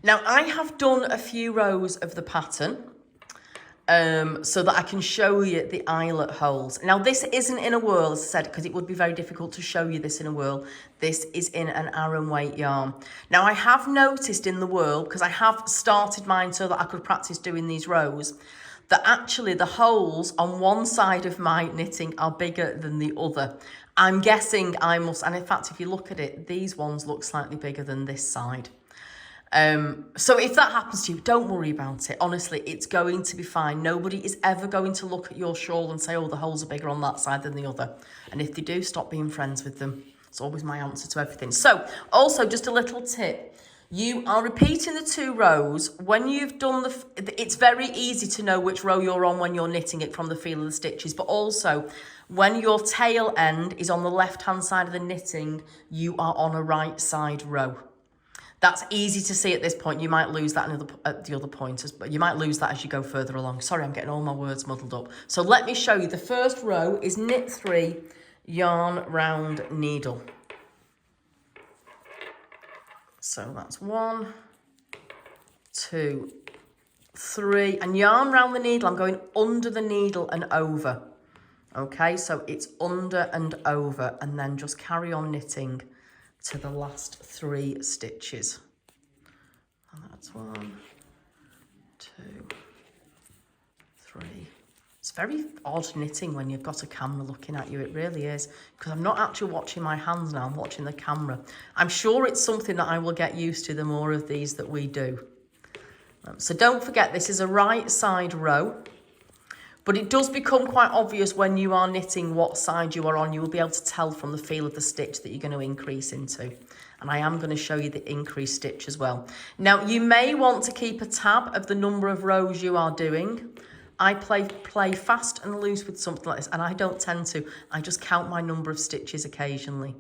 Now I have done a few rows of the pattern so that I can show you the eyelet holes. Now this isn't in a whirl, as I said, because it would be very difficult to show you this in a whirl. This is in an Aran weight yarn. Now I have noticed in the whirl, because I have started mine so that I could practice doing these rows, that actually the holes on one side of my knitting are bigger than the other. I'm guessing I must, and in fact if you look at it, these ones look slightly bigger than this side. So if that happens to you, don't worry about it. Honestly, it's going to be fine. Nobody is ever going to look at your shawl and say, oh, the holes are bigger on that side than the other. And if they do, stop being friends with them. It's always my answer to everything. So also just a little tip. You are repeating the 2 rows. When you've done it's very easy to know which row you're on when you're knitting it from the feel of the stitches. But also when your tail end is on the left-hand side of the knitting, you are on a right side row. That's easy to see at this point. You might lose that at the other pointers, but you might lose that as you go further along. Sorry, I'm getting all my words muddled up. So let me show you. The first row is knit 3, yarn round needle. So that's 1, 2, 3. And yarn round the needle, I'm going under the needle and over. Okay, so it's under and over, and then just carry on knitting to the last 3 stitches. And that's 1, 2, 3. It's very odd knitting when you've got a camera looking at you, it really is, because I'm not actually watching my hands now, I'm watching the camera. I'm sure it's something that I will get used to the more of these that we do. So don't forget, this is a right side row. But it does become quite obvious when you are knitting what side you are on. You will be able to tell from the feel of the stitch that you're going to increase into. And I am going to show you the increased stitch as well. Now, you may want to keep a tab of the number of rows you are doing. I play fast and loose with something like this, and I don't tend to. I just count my number of stitches occasionally.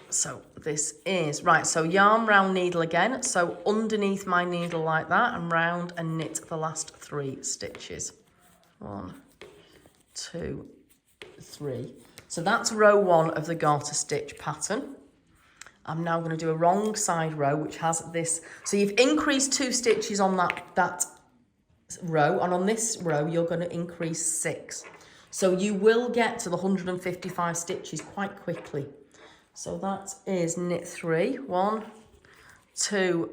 So this is, right, so yarn round needle again. So underneath my needle like that, and round and knit the last 3 stitches. 1, 2, 3. So that's row 1 of the garter stitch pattern. I'm now going to do a wrong side row, which has this. So you've increased 2 stitches on that row, and on this row, you're going to increase 6. So you will get to the 155 stitches quite quickly. So that is knit 3, 1, 2,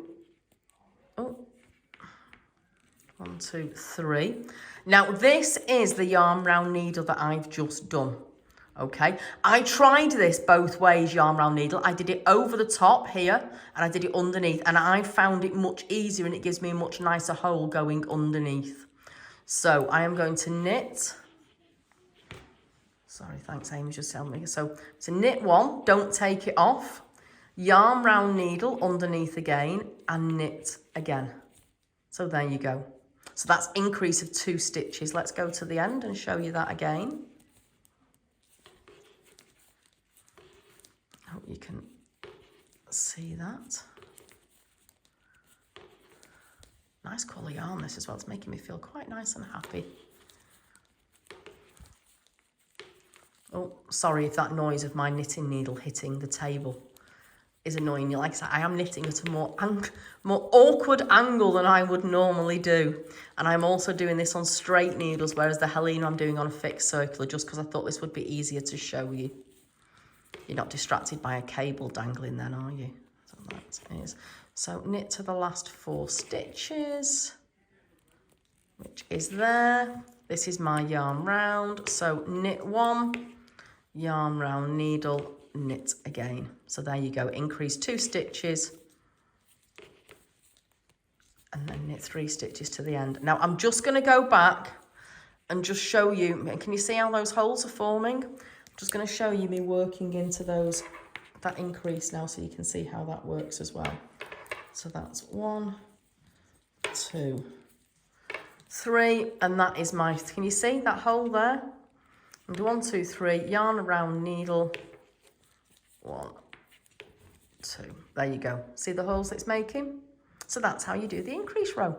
1, 2, 3. Now this is the yarn round needle that I've just done. Okay, I tried this both ways, yarn round needle. I did it over the top here and I did it underneath, and I found it much easier and it gives me a much nicer hole going underneath. So I am going to knit. Sorry, thanks, Amy, just telling me. So knit 1, don't take it off, yarn round needle underneath again, and knit again. So there you go. So that's increase of 2 stitches. Let's go to the end and show you that again. Hope you can see that. Nice colour yarn this as well. It's making me feel quite nice and happy. Oh, sorry if that noise of my knitting needle hitting the table is annoying you. Like I said, I am knitting at a more awkward angle than I would normally do. And I'm also doing this on straight needles, whereas the Halina I'm doing on a fixed circular, just because I thought this would be easier to show you. You're not distracted by a cable dangling then, are you? So that is. So knit to the last 4 stitches, which is there. This is my yarn round. So knit 1. Yarn round needle, knit again. So there you go, increase 2 stitches and then knit 3 stitches to the end. Now I'm just going to go back and just show you, can you see how those holes are forming? I'm just going to show you me working into that increase now so you can see how that works as well. So that's 1, 2, 3, and that is my, can you see that hole there? And 1, 2, 3, yarn around needle, 1, 2. There you go. See the holes it's making? So that's how you do the increase row.